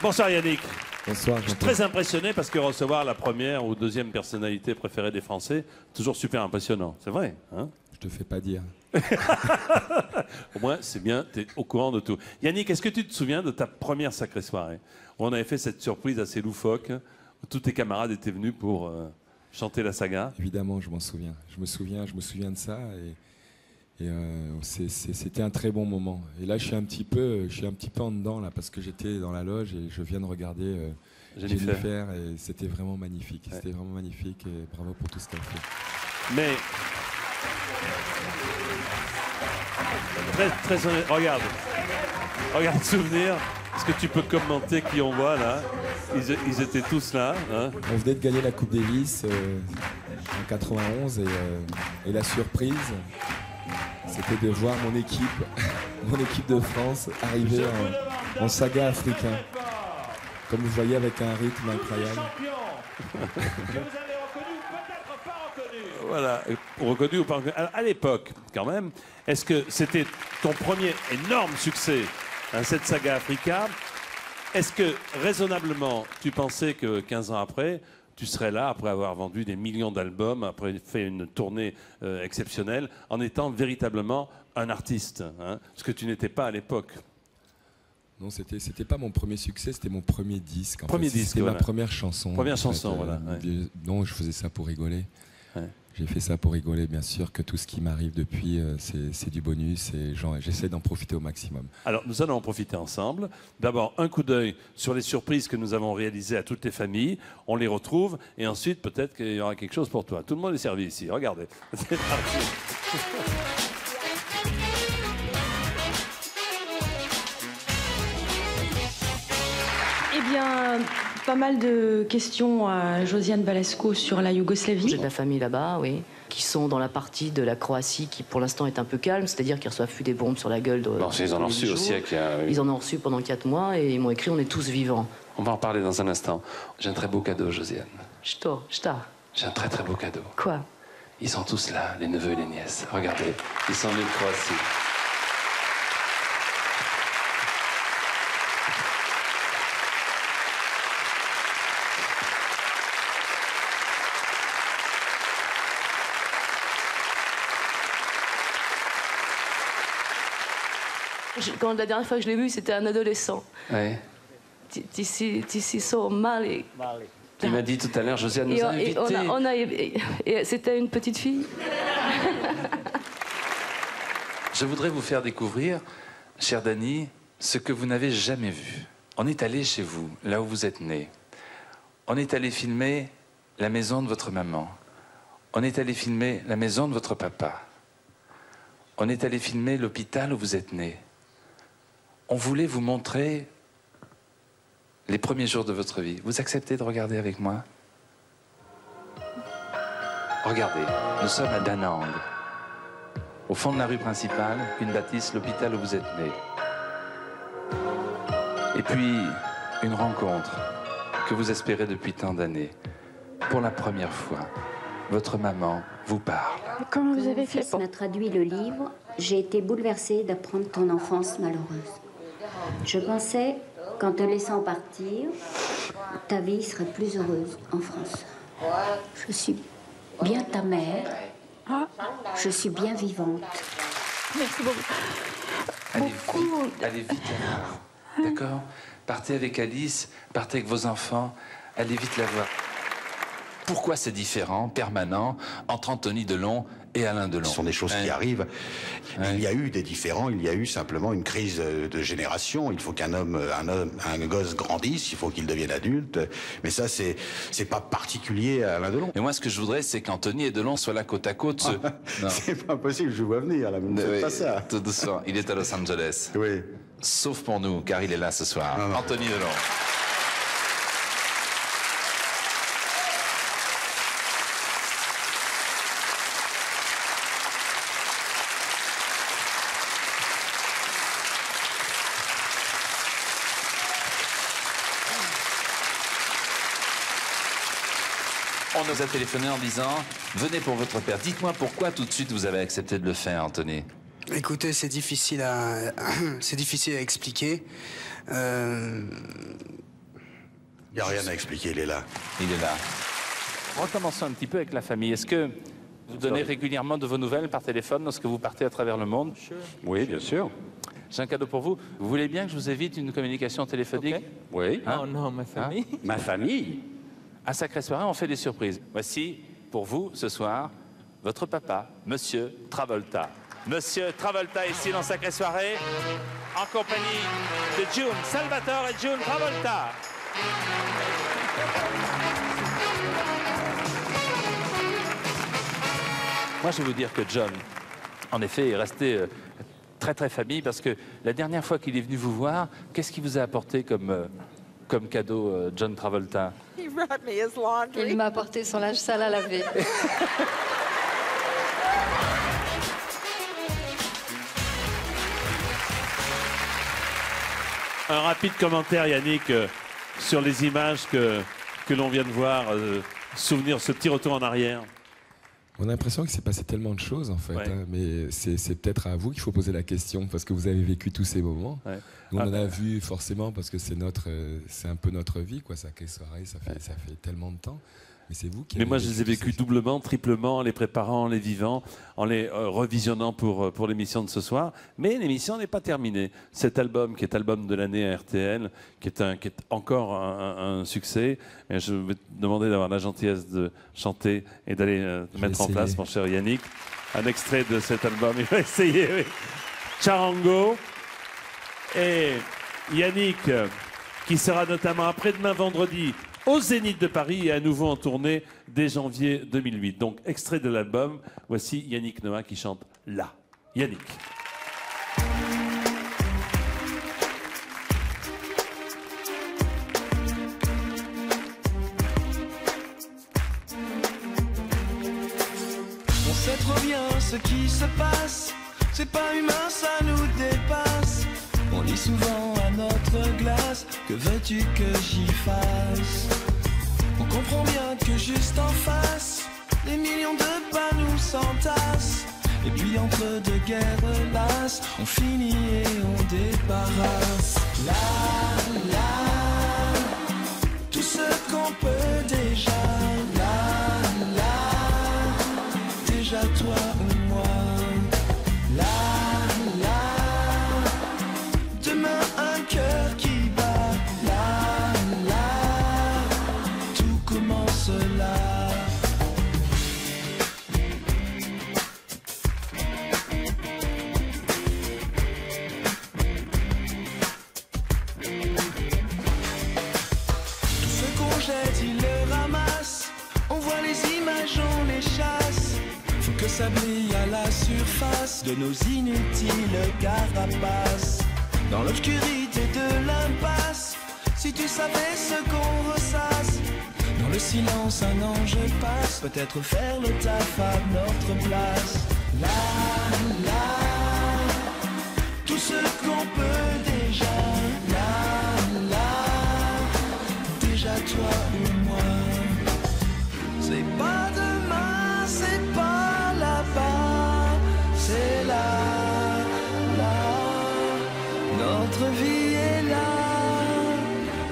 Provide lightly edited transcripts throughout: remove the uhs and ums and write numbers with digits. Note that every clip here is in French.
Bonsoir Yannick. Bonsoir. Je suis très impressionné parce que recevoir la première ou deuxième personnalité préférée des Français, toujours super impressionnant. C'est vrai, hein? Je te fais pas dire. Au moins, c'est bien, tu es au courant de tout. Yannick, est-ce que tu te souviens de ta première sacrée soirée où on avait fait cette surprise assez loufoque, où tous tes camarades étaient venus pour chanter la saga? Évidemment, je m'en souviens. Je me souviens de ça c'était un très bon moment. Et là, je suis un petit peu en dedans là parce que j'étais dans la loge et je viens de regarder Jennifer et c'était vraiment magnifique. Ouais. C'était vraiment magnifique et bravo pour tout ce qu'elle fait. Mais très honnête, regarde le souvenir. Est-ce que tu peux commenter qui on voit là? Ils étaient tous là. Hein? On venait de gagner la Coupe Davis en 91 et la surprise, c'était de voir mon équipe de France arriver en saga africain. Comme vous voyez, avec un rythme incroyable. Voilà, reconnu ou pas reconnu. Alors, à l'époque, quand même, est-ce que c'était ton premier énorme succès, hein, cette saga Africa? Est-ce que, raisonnablement, tu pensais que 15 ans après, tu serais là, après avoir vendu des millions d'albums, après fait une tournée exceptionnelle, en étant véritablement un artiste, hein, ce que tu n'étais pas à l'époque? Non, c'était pas mon premier succès, c'était mon premier disque. C'était ma première chanson. Première chanson, voilà. Ouais. Non, je faisais ça pour rigoler. Ouais. J'ai fait ça pour rigoler, bien sûr, que tout ce qui m'arrive depuis, c'est du bonus et j'essaie d'en profiter au maximum. Alors, nous allons en profiter ensemble. D'abord, un coup d'œil sur les surprises que nous avons réalisées à toutes les familles. On les retrouve et ensuite, peut-être qu'il y aura quelque chose pour toi. Tout le monde est servi ici. Regardez. C'est parti. Eh bien, pas mal de questions à Josiane Balasco sur la Yougoslavie. J'ai de la famille là-bas, oui, qui sont dans la partie de la Croatie qui, pour l'instant, est un peu calme, c'est-à-dire qu'ils reçoivent plus des bombes sur la gueule. Non, ils en ont reçu au siècle. Ils en ont reçu pendant 4 mois et ils m'ont écrit « On est tous vivants ». On va en parler dans un instant. J'ai un très beau cadeau, Josiane. J'ai un très très beau cadeau. Quoi? Ils sont tous là, les neveux et les nièces. Regardez, ils sont venus de Croatie. Quand la dernière fois que je l'ai vu, c'était un adolescent. Oui. Tu sens mal et... Il m'a dit tout à l'heure, Josiane nous a invités. Et c'était une petite fille. Je voudrais vous faire découvrir, chère Dany, ce que vous n'avez jamais vu. On est allé chez vous, là où vous êtes né. On est allé filmer la maison de votre maman. On est allé filmer la maison de votre papa. On est allé filmer l'hôpital où vous êtes né. On voulait vous montrer les premiers jours de votre vie. Vous acceptez de regarder avec moi? Regardez, nous sommes à Da Nang. Au fond de la rue principale, une bâtisse, l'hôpital où vous êtes né. Et puis, une rencontre que vous espérez depuis tant d'années. Pour la première fois, votre maman vous parle. Comment vous avez fait Mon fils m'a traduit le livre. J'ai été bouleversée d'apprendre ton enfance malheureuse. Je pensais qu'en te laissant partir, ta vie serait plus heureuse en France. Je suis bien ta mère. Je suis bien vivante. Merci beaucoup. Allez vite la voir. D'accord? Partez avec Alice, partez avec vos enfants, allez vite la voir. Pourquoi c'est différent, permanent, entre Anthony Delon et Alain Delon? Ce sont des choses qui arrivent. Il y a eu des différends, il y a eu simplement une crise de génération. Il faut un gosse grandisse, il faut qu'il devienne adulte. Mais ça, c'est pas particulier à Alain Delon. Et moi, ce que je voudrais, c'est qu'Anthony et Delon soient là côte à côte. C'est pas possible, je vois venir, là. Ne faites pas ça. Tout doucement. Il est à Los Angeles. Oui. Sauf pour nous, car il est là ce soir. Non. Anthony Delon. On nous a téléphoné en disant « Venez pour votre père ». Dites-moi pourquoi tout de suite vous avez accepté de le faire, Anthony. Écoutez, c'est difficile à expliquer. Il n'y a rien à expliquer, il est là. Il est là. Recommençons un petit peu avec la famille. Est-ce que vous donnez régulièrement de vos nouvelles par téléphone lorsque vous partez à travers le monde? Oui, bien sûr. J'ai un cadeau pour vous. Vous voulez bien que je vous évite une communication téléphonique? Oui. Hein? Oh non, ma famille. Ma famille? À Sacrée Soirée, on fait des surprises. Voici, pour vous, ce soir, votre papa, Monsieur Travolta. Monsieur Travolta, ici dans Sacrée Soirée, en compagnie de June Salvatore et June Travolta. Moi, je vais vous dire que John, en effet, est resté très, très famille, parce que la dernière fois qu'il est venu vous voir, qu'est-ce qu'il vous a apporté comme cadeau, John Travolta? Il m'a apporté son linge sale à laver. Un rapide commentaire, Yannick, sur les images que l'on vient de voir, souvenir, ce petit retour en arrière. On a l'impression qu'il s'est passé tellement de choses, en fait. Ouais. Hein, mais c'est peut-être à vous qu'il faut poser la question, parce que vous avez vécu tous ces moments. Ouais. Nous, on en a vu forcément, parce que c'est un peu notre vie, quoi. Sacrée Soirée, ça fait tellement de temps. Mais c'est vous qui Mais avez moi, je les ai vécu vécus doublement, triplement, en les préparant, en les vivant, en les revisionnant pour l'émission de ce soir. Mais l'émission n'est pas terminée. Cet album, qui est album de l'année à RTL, qui est encore un succès, et je vais te demander d'avoir la gentillesse de chanter et d'aller mettre en place, mon cher Yannick, un extrait de cet album. Il va essayer, oui. Charango. Et Yannick, qui sera notamment après-demain vendredi au Zénith de Paris et à nouveau en tournée dès janvier 2008. Donc, extrait de l'album, voici Yannick Noah qui chante « Là ». Yannick. On sait trop bien ce qui se passe, c'est pas humain, ça nous dépasse. On lit souvent à notre glace, que veux-tu que j'y fasse? On comprend bien que juste en face, des millions de pas nous s'entassent. Et puis entre deux guerres lasses, on finit et on débarrasse. Là, là, tout ce qu'on peut déjà. Là, là, déjà toi ou moi. Là, demain un cœur qui bat, là, là, tout commence là. Tout ce qu'on jette, il le ramasse, on voit les images, on les chasse. Faut que ça brille à la surface de nos inutiles carapaces. Dans l'obscurité de l'impasse, si tu savais ce qu'on ressasse. Dans le silence, un ange passe, peut-être faire le taf à notre place. Là, là, tout ce qu'on peut déjà. Là, là, déjà toi ou moi. C'est pas demain, c'est pas là-bas, c'est là, là. Notre vie est là,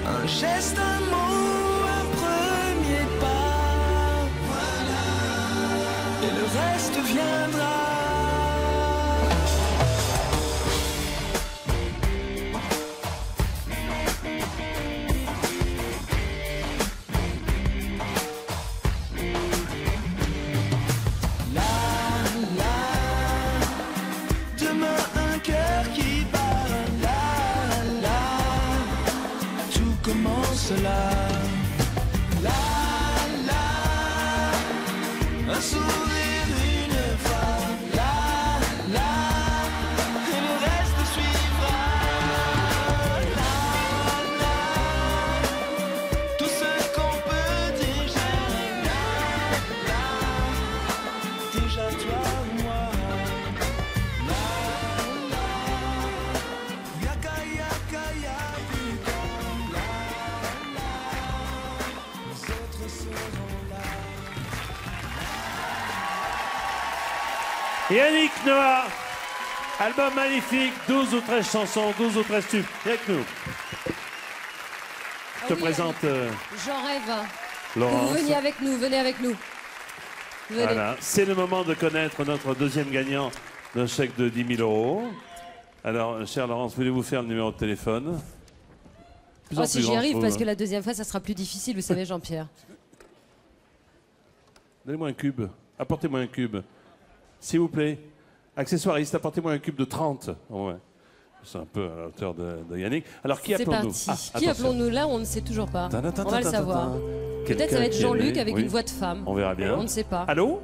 un geste, un mot, un premier pas. Voilà. Et le reste viendra. Là, là, là, un sourire, une femme, là, là, et le reste suivra. Là, là, tout ce qu'on peut déjà. Là, là, déjà toi ou moi. Là, là, yaka, yaka, yaka. Yannick Noah, album magnifique, 12 ou 13 chansons, 12 ou 13 tubes. Viens avec nous. Je te présente J'en rêve. Laurence. Vous veniez avec nous, venez avec nous. Venez. Voilà, c'est le moment de connaître notre deuxième gagnant d'un chèque de 10 000 €. Alors, chère Laurence, voulez-vous faire le numéro de téléphone? Oh, si j'y arrive, parce que la deuxième fois, ça sera plus difficile, vous savez, Jean-Pierre. Donnez-moi un cube. Apportez-moi un cube. S'il vous plaît. Accessoiriste, apportez-moi un cube de 30. Ouais. C'est un peu à la hauteur de Yannick. Alors, qui appelons-nous? C'est parti. Qui appelons-nous là? On ne sait toujours pas. On va le savoir. Peut-être ça va être Jean-Luc avec une voix de femme. On verra bien. On ne sait pas. Allô?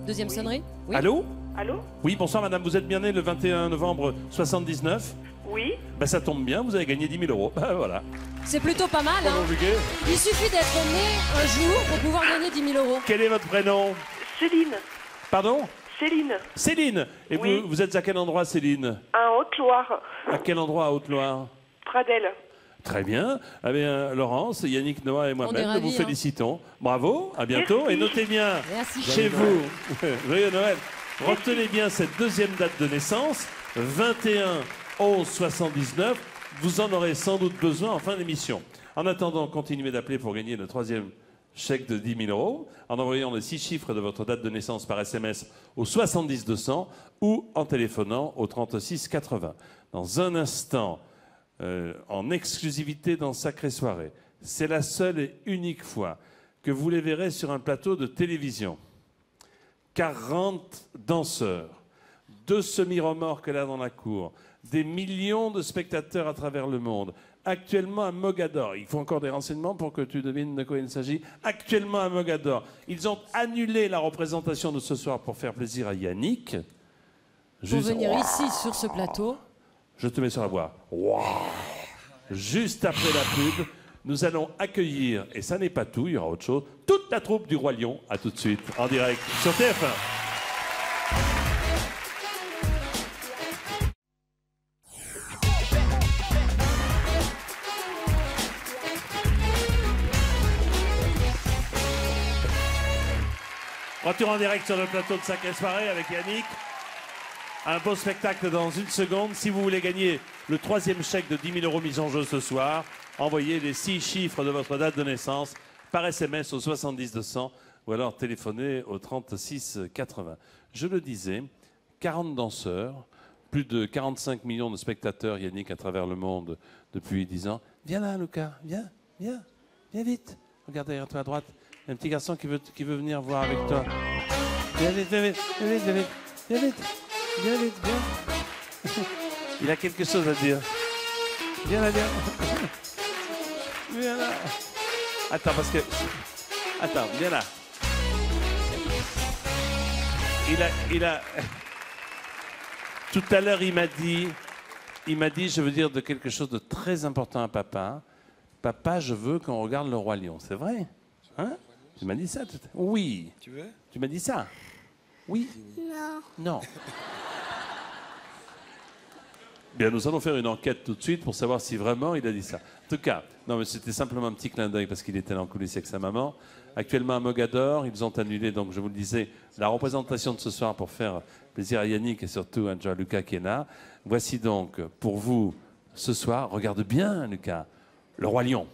Deuxième sonnerie? Oui. Allô? Allô? Oui, bonsoir madame. Vous êtes bien née le 21 novembre 79? Oui. Ben, ça tombe bien, vous avez gagné 10 000 €. Ben, voilà. C'est plutôt pas mal, hein? Il suffit d'être né un jour pour pouvoir gagner 10 000 €. Quel est votre prénom? Céline. Pardon? Céline. Céline. Et oui. vous êtes à quel endroit, Céline? En Haute-Loire. À quel endroit, à Haute-Loire? Pradel. Très bien. Eh bien, Laurence, Yannick, Noah et moi-même, nous vous félicitons. Bravo, à bientôt. Merci. Et notez bien, chez vous, joyeux Noël, retenez bien cette deuxième date de naissance, 21/11/79. Vous en aurez sans doute besoin en fin d'émission. En attendant, continuez d'appeler pour gagner le troisième chèque de 10 000 € en envoyant les 6 chiffres de votre date de naissance par SMS au 70 200 ou en téléphonant au 36 80. Dans un instant, en exclusivité dans Sacrée Soirée, c'est la seule et unique fois que vous les verrez sur un plateau de télévision. 40 danseurs, 2 semi-remorques là dans la cour, des millions de spectateurs à travers le monde. Actuellement à Mogador, il faut encore des renseignements pour que tu devines de quoi il s'agit. Actuellement à Mogador, ils ont annulé la représentation de ce soir pour faire plaisir à Yannick. Pour venir ici sur ce plateau. Je te mets sur la voie. Wow. Juste après la pub, nous allons accueillir, et ça n'est pas tout, il y aura autre chose, toute la troupe du Roi Lion. À tout de suite, en direct sur TF1. Retour en direct sur le plateau de Sacrée Soirée avec Yannick. Un beau spectacle dans une seconde. Si vous voulez gagner le troisième chèque de 10 000 € mis en jeu ce soir, envoyez les 6 chiffres de votre date de naissance par SMS au 70 200 ou alors téléphonez au 36 80. Je le disais, 40 danseurs, plus de 45 millions de spectateurs, Yannick, à travers le monde depuis 10 ans. Viens là, Lucas, viens vite. Regarde derrière toi à droite. Il y a un petit garçon qui veut venir voir avec toi. Viens vite, viens vite, viens vite, viens vite, viens vite, viens vite, viens. Il a quelque chose à dire. Viens là, viens. Viens là. Attends, parce que... Attends, viens là. Il a... Tout à l'heure, il m'a dit, je veux dire de quelque chose de très important à papa. Papa, je veux qu'on regarde le Roi Lion. C'est vrai? Hein? Tu m'as dit ça tout à l'heure? Oui. Tu veux? Tu m'as dit ça? Oui? Non. Bien, nous allons faire une enquête tout de suite pour savoir si vraiment il a dit ça. En tout cas, non, mais c'était simplement un petit clin d'œil parce qu'il était là en coulisses avec sa maman. Actuellement à Mogador, ils ont annulé, donc je vous le disais, la représentation de ce soir pour faire plaisir à Yannick et surtout à Gianluca qui est là. Voici donc pour vous ce soir, regarde bien Lucas, le Roi Lion.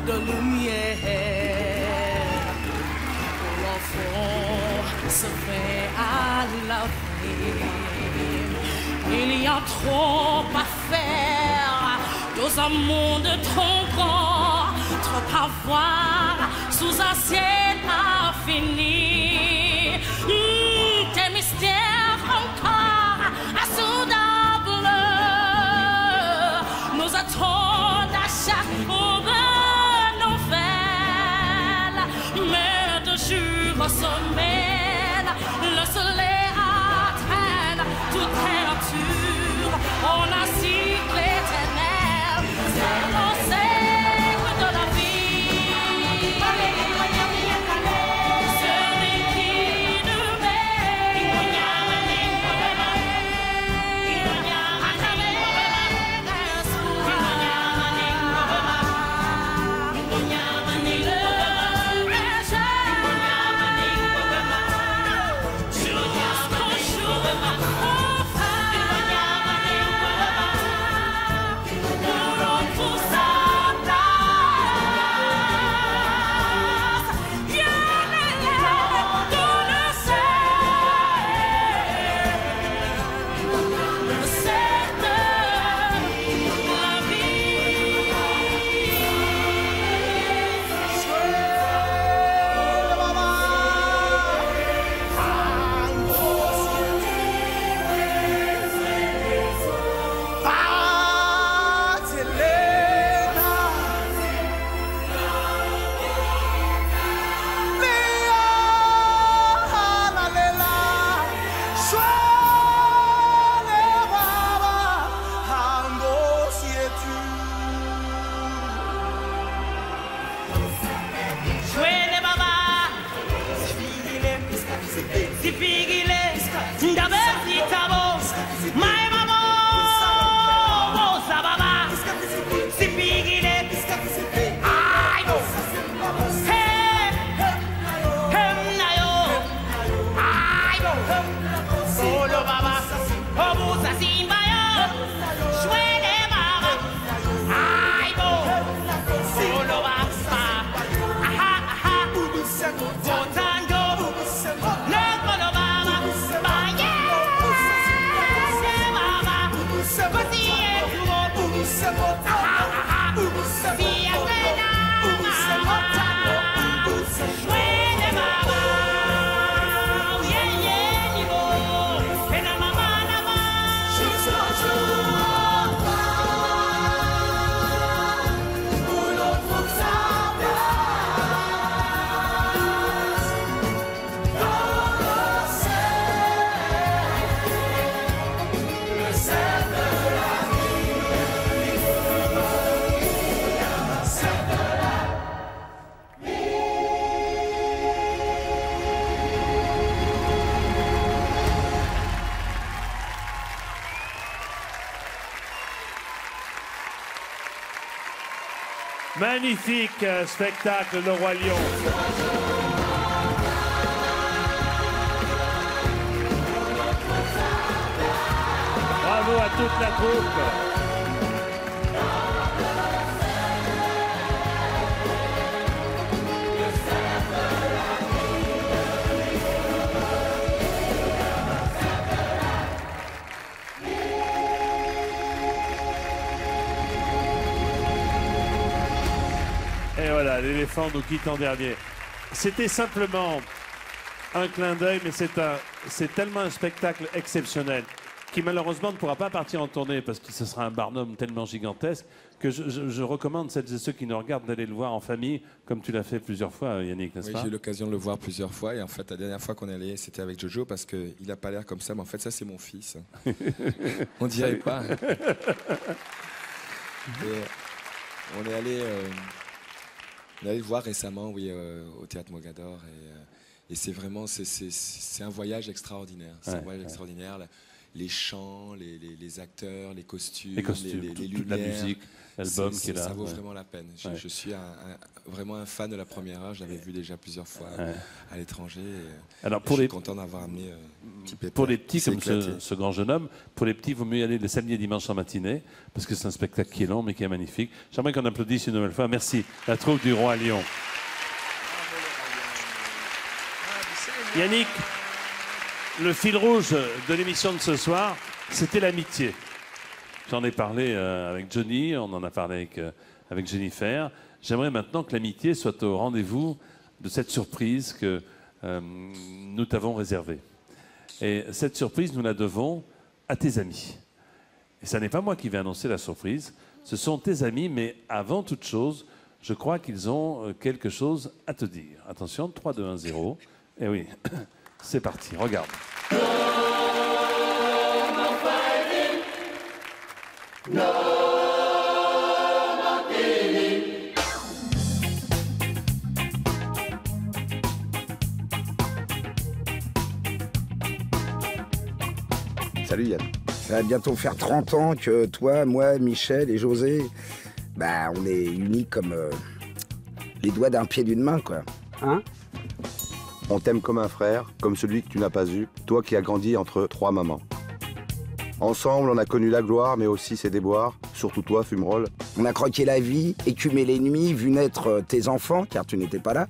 de lumière. L'enfant se fait à la vie. Il y a trop à faire dans un monde trop grand, trop à voir sous un ciel infini. Des mystères encore insondables nous attendent à chaque nouvelle. Mais de jour en semaine, le soleil atteint toute créature. On a cycle éternel, c'est l'océan de la vie. Celui qui nous met à travers Magnifique spectacle, Le Roi Lion. Bravo à toute la troupe. Et voilà, l'éléphant nous quitte en dernier. C'était simplement un clin d'œil, mais c'est tellement un spectacle exceptionnel qui malheureusement ne pourra pas partir en tournée parce que ce sera un Barnum tellement gigantesque que je recommande celles et ceux qui nous regardent d'aller le voir en famille, comme tu l'as fait plusieurs fois, Yannick, n'est-ce pas? J'ai eu l'occasion de le voir plusieurs fois et en fait la dernière fois qu'on est allé, c'était avec Jojo parce qu'il n'a pas l'air comme ça, mais en fait ça c'est mon fils. On dirait pas. On est allé le voir récemment, oui, au Théâtre Mogador et c'est vraiment c'est un voyage extraordinaire. C'est un voyage extraordinaire. les chants, les acteurs, les costumes, les lumières, toute la musique, l'album qui est là. Ça vaut vraiment la peine. Je suis vraiment un fan de la première heure. Je l'avais vu déjà plusieurs fois à l'étranger. Alors je suis content d'avoir amené petit Pépère. Pour les petits comme ce grand jeune homme, pour les petits, il vaut mieux y aller le samedi et dimanche en matinée, parce que c'est un spectacle qui est long mais qui est magnifique. J'aimerais qu'on applaudisse une nouvelle fois. Merci, la troupe du Roi Lion. Yannick, le fil rouge de l'émission de ce soir, c'était l'amitié. J'en ai parlé avec Johnny, on en a parlé avec Jennifer. J'aimerais maintenant que l'amitié soit au rendez-vous de cette surprise que nous t'avons réservée. Et cette surprise, nous la devons à tes amis. Et ce n'est pas moi qui vais annoncer la surprise, ce sont tes amis, mais avant toute chose, je crois qu'ils ont quelque chose à te dire. Attention, 3, 2, 1, 0. Eh oui, c'est parti, regarde. Salut Yann. Ça va bientôt faire 30 ans que toi, moi, Michel et José, on est unis comme les doigts d'un pied d'une main, quoi. Hein? On t'aime comme un frère, comme celui que tu n'as pas eu, toi qui as grandi entre 3 mamans. Ensemble, on a connu la gloire, mais aussi ses déboires, surtout toi, Fumerol. On a croqué la vie, écumé les nuits, vu naître tes enfants, car tu n'étais pas là.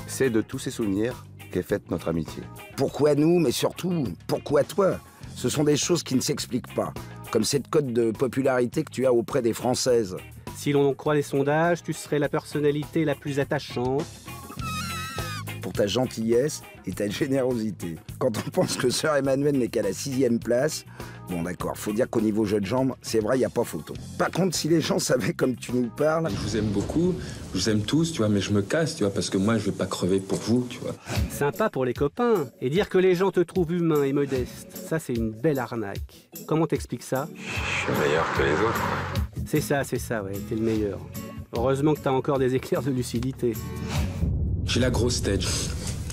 C'est de tous ces souvenirs qu'est faite notre amitié. Pourquoi nous, mais surtout, pourquoi toi? Ce sont des choses qui ne s'expliquent pas, comme cette cote de popularité que tu as auprès des Françaises. Si l'on en croit les sondages, tu serais la personnalité la plus attachante. Pour ta gentillesse et ta générosité. Quand on pense que Sœur Emmanuelle n'est qu'à la 6e place, bon d'accord, faut dire qu'au niveau jeu de jambes, c'est vrai, il n'y a pas photo. Par contre, si les gens savaient comme tu nous parles... Je vous aime beaucoup, je vous aime tous, tu vois, mais je me casse, tu vois, parce que moi, je vais pas crever pour vous, tu vois. Sympa pour les copains. Et dire que les gens te trouvent humain et modeste, ça, c'est une belle arnaque. Comment t'expliques ça? Je suis meilleur que les autres, quoi. C'est ça, ouais, t'es le meilleur. Heureusement que t'as encore des éclairs de lucidité. J'ai la grosse tête.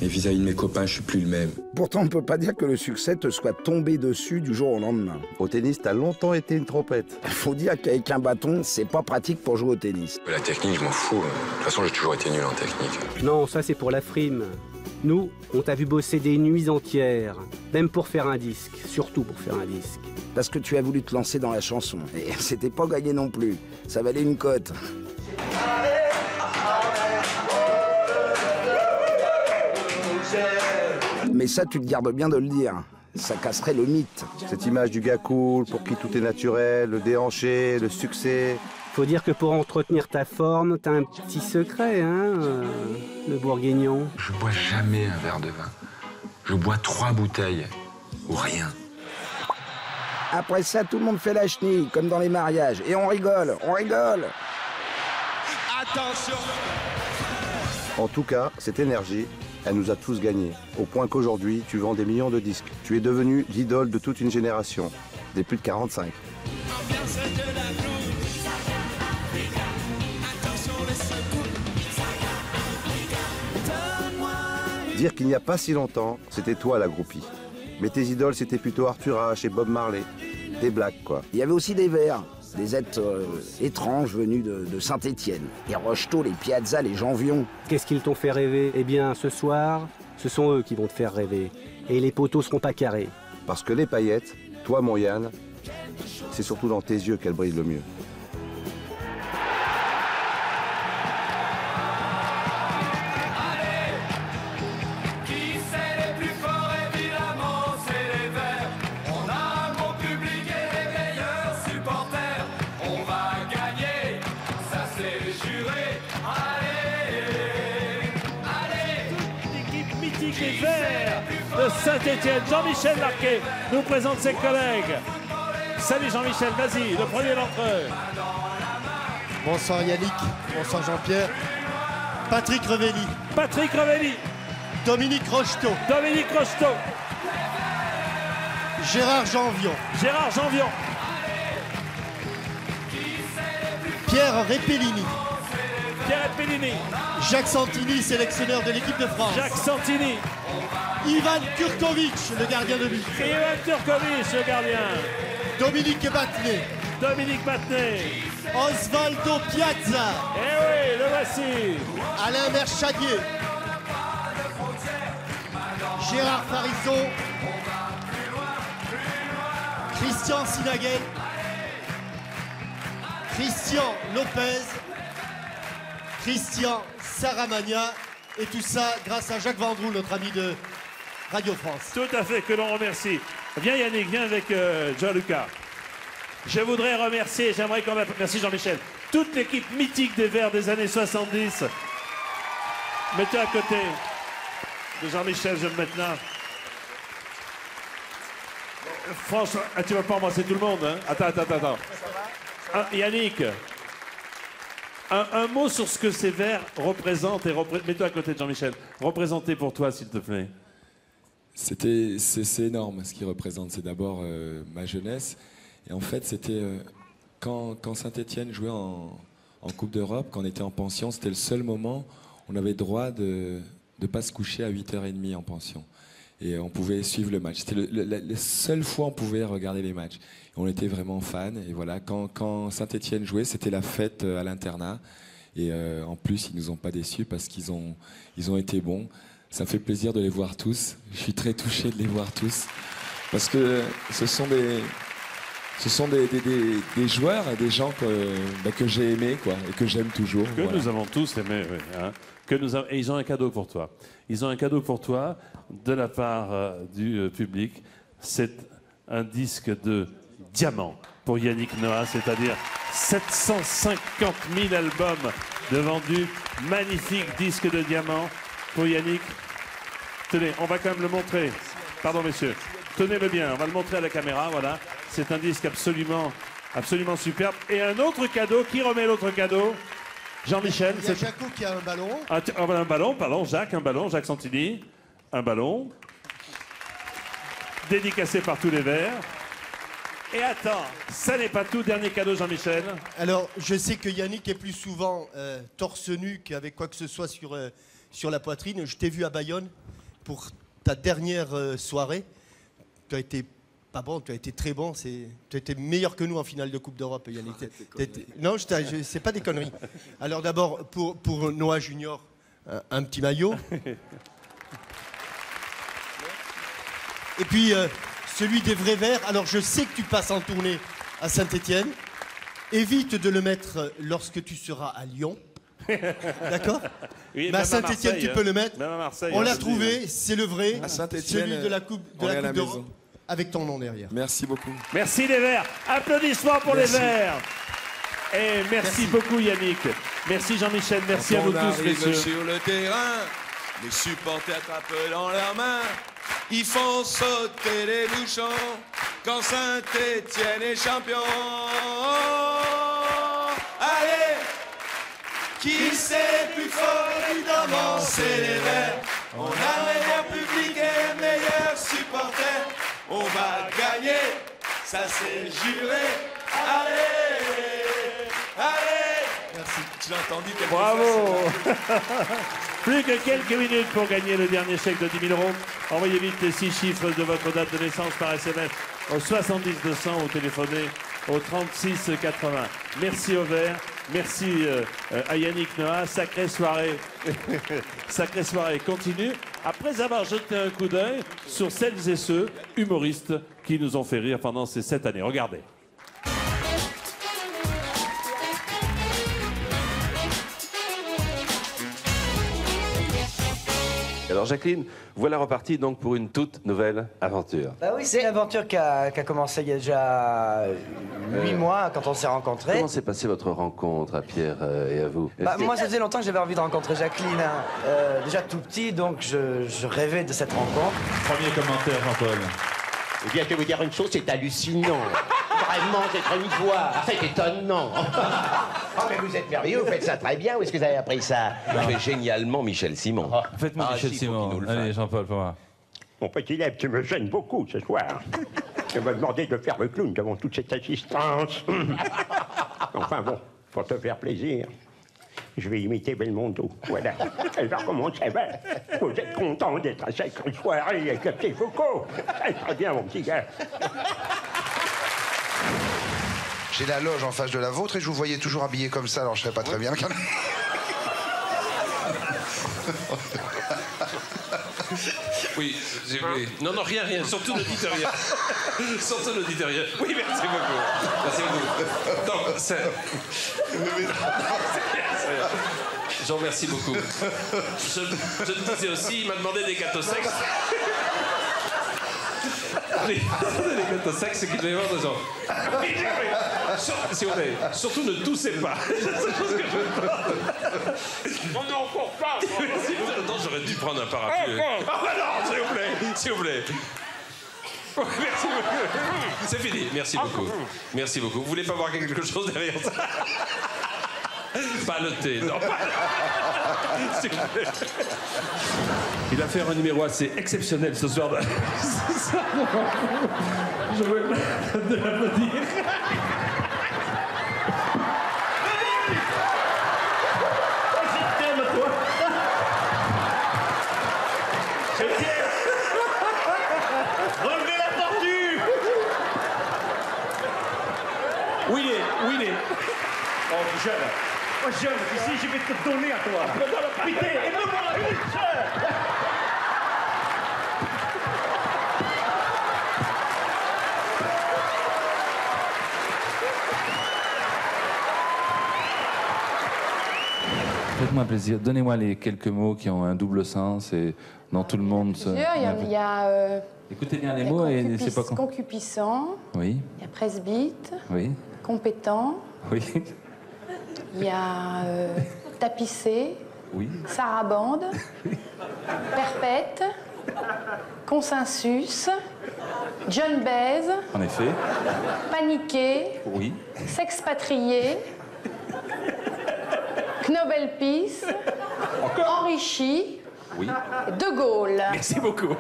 Et vis-à-vis de mes copains, je suis plus le même. Pourtant, on peut pas dire que le succès te soit tombé dessus du jour au lendemain. Au tennis, t'as longtemps été une trompette. Faut dire qu'avec un bâton, c'est pas pratique pour jouer au tennis. La technique, je m'en fous. De toute façon, j'ai toujours été nul en technique. Non, ça c'est pour la frime. Nous, on t'a vu bosser des nuits entières. Même pour faire un disque. Surtout pour faire un disque. Parce que tu as voulu te lancer dans la chanson. Et c'était pas gagné non plus. Ça valait une cote. Mais ça, tu te gardes bien de le dire. Ça casserait le mythe. Cette image du gars cool, pour qui tout est naturel, le déhanché, le succès. Faut dire que pour entretenir ta forme, t'as un petit secret, hein, le bourguignon. Je bois jamais un verre de vin. Je bois 3 bouteilles, ou rien. Après ça, tout le monde fait la chenille, comme dans les mariages. Et on rigole, on rigole. Attention! En tout cas, cette énergie, elle nous a tous gagnés, au point qu'aujourd'hui, tu vends des millions de disques. Tu es devenu l'idole de toute une génération, des plus de 45. Dire qu'il n'y a pas si longtemps, c'était toi la groupie. Mais tes idoles, c'était plutôt Arthur H et Bob Marley. Des blagues, quoi. Il y avait aussi des vers, des êtres étranges venus de Saint-Étienne. Les Rocheteau, les Piazza, les Janvion. Qu'est-ce qu'ils t'ont fait rêver? Eh bien, ce soir, ce sont eux qui vont te faire rêver. Et les poteaux seront pas carrés. Parce que les paillettes, toi, mon Yann, c'est surtout dans tes yeux qu'elles brillent le mieux. De Saint-Étienne, Jean-Michel Larquet nous présente ses collègues. Salut Jean-Michel, vas-y, le premier d'entre eux. Bonsoir Yannick, bonsoir Jean-Pierre. Patrick Revelli. Patrick Revelli. Dominique Rocheteau. Dominique Rocheteau. Gérard Janvion. Gérard Janvion. Pierre Repellini. Pierre Pellini. Jacques Santini, sélectionneur de l'équipe de France. Jacques Santini. Ivan Kurkovic, le gardien de but. Ivan Kurkovic, le gardien. Dominique Battenet. Dominique Battenet. Osvaldo Piazza. Eh oui, le voici. Alain Merchadier. Gérard Farisson. Christian Sinaguet. Christian Lopez. Christian Saramagna. Et tout ça grâce à Jacques Vendroux, notre ami de Radio France. Tout à fait, que l'on remercie. Viens Yannick, viens avec Gianluca. Je voudrais remercier, j'aimerais quand même... Merci Jean-Michel. Toute l'équipe mythique des Verts des années 70. Mettez à côté de Jean-Michel, je vais me mettre là. Franchement, tu vas pas embrasser tout le monde, hein? Attends. Yannick, un mot sur ce que ces Verts représentent. Mets-toi à côté de Jean-Michel. Représentez pour toi, s'il te plaît. C'est énorme ce qu'ils représentent. C'est d'abord ma jeunesse. Et en fait, c'était quand Saint-Étienne jouait en Coupe d'Europe, quand on était en pension, c'était le seul moment où on avait le droit de ne pas se coucher à 8h30 en pension. Et on pouvait suivre le match. C'était la seule fois où on pouvait regarder les matchs. Et on était vraiment fans. Et voilà, quand Saint-Étienne jouait, c'était la fête à l'internat. Et en plus, ils ne nous ont pas déçus parce qu'ils ont été bons. Ça me fait plaisir de les voir tous. Je suis très touché de les voir tous. Parce que ce sont des joueurs et des gens que j'ai aimés et que j'aime toujours. Que nous avons tous aimés, oui, hein. Et ils ont un cadeau pour toi. Ils ont un cadeau pour toi de la part du public. C'est un disque de diamant pour Yannick Noah, c'est-à-dire 750 000 albums de vendus. Magnifique disque de diamant pour Yannick. Tenez, on va quand même le montrer. Pardon, messieurs. Tenez-le bien, on va le montrer à la caméra, voilà. C'est un disque absolument superbe. Et un autre cadeau, qui remet l'autre cadeau? Jean-Michel. Il y a Jaco qui a un ballon. Un ballon, pardon, Jacques Santini. Un ballon. Dédicacé par tous les Verts. Et attends, ça n'est pas tout. Dernier cadeau, Jean-Michel. Alors, je sais que Yannick est plus souvent torse nu qu'avec quoi que ce soit sur la poitrine. Je t'ai vu à Bayonne pour ta dernière soirée. Tu as été pas bon, tu as été très bon. Tu as été meilleur que nous en finale de Coupe d'Europe, Yannick. Non, c'est pas des conneries. Alors d'abord, pour Noah Junior, un petit maillot. Et puis, celui des vrais Verts. Alors, je sais que tu passes en tournée à Saint-Étienne. Évite de le mettre lorsque tu seras à Lyon. D'accord? Oui, mais à Saint-Étienne, tu peux le mettre. On l'a trouvé, c'est le vrai. À Saint-Étienne, celui de la Coupe d'Europe. Avec ton nom derrière. Merci beaucoup. Merci les Verts. Applaudissements pour les Verts. Et merci beaucoup Yannick. Merci Jean-Michel. Merci à vous tous, messieurs. Sur le terrain, les supporters attrapent dans leurs mains. Ils font sauter les bouchons quand Saint-Étienne est champion. Allez, qui c'est plus fort? Évidemment, c'est les Verts. On a le meilleur public et les meilleurs supporters. On va gagner, ça c'est juré. Allez, allez. Merci. Tu l'as entendu? Bravo. Plus que quelques minutes pour gagner le dernier chèque de 10 000 €. Envoyez vite les 6 chiffres de votre date de naissance par SMS au 70 200 ou téléphonez au 36 80. Merci aux Verts. Merci à Yannick Noah. Sacrée soirée. Sacrée soirée continue. Après avoir jeté un coup d'œil sur celles et ceux humoristes qui nous ont fait rire pendant ces 7 années. Regardez. Alors Jacqueline, voilà reparti donc pour une toute nouvelle aventure. Bah oui, c'est une aventure qui a commencé il y a déjà 8 mois quand on s'est rencontrés. Comment s'est passée votre rencontre à Pierre et à vous? Bah, moi, ça faisait longtemps que j'avais envie de rencontrer Jacqueline. Hein. Déjà tout petit, donc je rêvais de cette rencontre. Premier commentaire, Jean-Paul. Eh bien, je vais vous dire une chose, c'est hallucinant. Vraiment, c'est une voix. C'est étonnant. Oh, mais vous êtes merveilleux, vous faites ça très bien. Où est-ce que vous avez appris ça? Je fais génialement Michel Simon. Faites-moi Michel Simon. Allez, Jean-Paul, pour moi. Mon petit élève, tu me gênes beaucoup ce soir. Tu m'as demandé de faire le clown devant toute cette assistance. Enfin bon, pour te faire plaisir. Je vais imiter Belmondo. Voilà. Alors, comment ça va? Vous êtes content d'être à cette soirée avec le petit Foucault? Très bien, mon petit gars. J'ai la loge en face de la vôtre et je vous voyais toujours habillé comme ça, alors je ne savais pas très bien. Oui, non, non, rien, rien. Surtout ne dites rien. Surtout ne dites rien. Oui, merci beaucoup. Merci beaucoup. Donc, c'est... Je vous remercie beaucoup. Je te disais aussi, il m'a demandé des gâteaux secs. Les gâteaux secs, c'est qu'il devait y avoir des gens. S'il vous plaît, surtout ne toussez pas. C'est chose que je veux pas. On n'en encore pas. Non, j'aurais dû prendre un parapluie. Ah non, s'il vous plaît, s'il vous plaît. Merci beaucoup. C'est fini, merci beaucoup. Merci beaucoup. Vous voulez pas voir quelque chose derrière ça? Pas le thé, non, pas... S'il vous plaît. Il va faire un numéro assez exceptionnel ce soir. Je veux de l'applaudir. Relevez la tortue. Où il est? Où il est? Oh, jeune. Oh, jeune, ici, je vais te donner à toi. Putain, aide-moi, Faites-moi plaisir, donnez-moi les quelques mots qui ont un double sens et dans tout le monde... Il y a Écoutez bien les mots et c'est pas... concupiscent, Oui, il y a presbyte, oui, compétent, oui, il y a tapissé, oui, sarabande, perpète, consensus, John Baise, en effet, paniqué, oui, s'expatrier, Knobel Peace, enrichi, oui. De Gaulle. Merci beaucoup.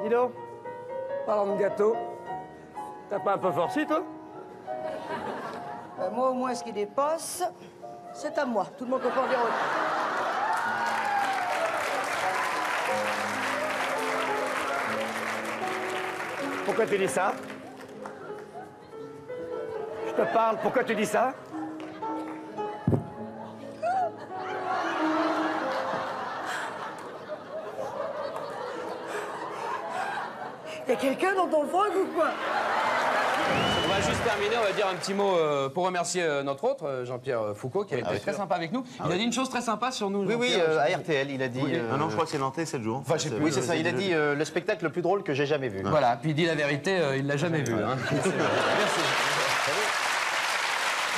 Dis donc, parlant de gâteau, t'as pas un peu forcé, toi? Moi, au moins, ce qui dépasse, c'est à moi. Tout le monde peut pas en dire autre. Pourquoi tu dis ça? Je te parle, pourquoi tu dis ça? Y a quelqu'un dans ton froc ou quoi? On va juste terminer, on va dire un petit mot pour remercier notre hôte, Jean-Pierre Foucault, qui a été très sympa avec nous. Il a dit une chose très sympa sur nous. Oui, oui, à RTL, il a dit... Ah non, je crois que c'est Nantais 7 jours. Enfin, je sais plus. Oui, c'est ça, il a dit le spectacle le plus drôle que j'ai jamais vu. Voilà, puis il dit la vérité, il l'a jamais vu. Hein. Merci.